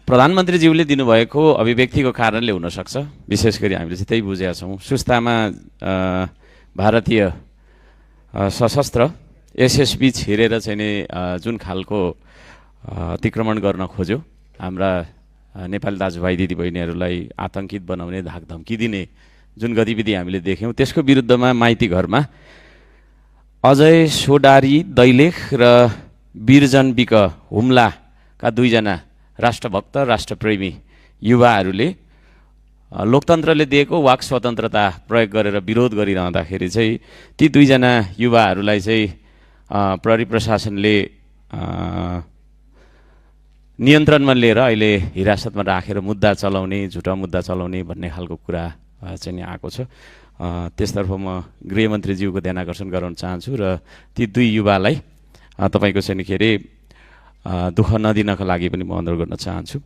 प्रधानमन्त्रीज्यूले दिनुभएको अभिव्यक्तिको कारणले हुनसक्छ। विशेष गरी हामीले चाहिँ त्यही बुझेका छौँ। सुस्तामा भारतीय सशस्त्र एसएसबी छिरेर चाहिँ नि जुन खालको अतिक्रमण गर्न खोज्यो, हाम्रा नेपाली दाजुभाइ दिदीबहिनीहरूलाई आतङ्कित बनाउने, धाकधम्की दिने जुन गतिविधि हामीले देख्यौँ, त्यसको विरुद्धमा माइती घरमा अजय सोडारी दैलेख र वीरजन विक हुम्लाका दुईजना राष्ट्रभक्त राष्ट्रप्रेमी युवाहरूले लोकतन्त्रले दिएको वाक स्वतन्त्रता प्रयोग गरेर विरोध गरिरहँदाखेरि चाहिँ ती दुईजना युवाहरूलाई चाहिँ प्रहरी प्रशासनले नियन्त्रणमा लिएर अहिले हिरासतमा राखेर मुद्दा चलाउने, झुटा मुद्दा चलाउने भन्ने खालको कुरा चाहिँ नि आएको छ। त्यसतर्फ म गृहमन्त्रीज्यूको ध्यान आकर्षण गराउन चाहन्छु र ती दुई युवालाई तपाईँको चाहिँ के अरे दुःख नदिनका लागि पनि म अनुरोध गर्न चाहन्छु।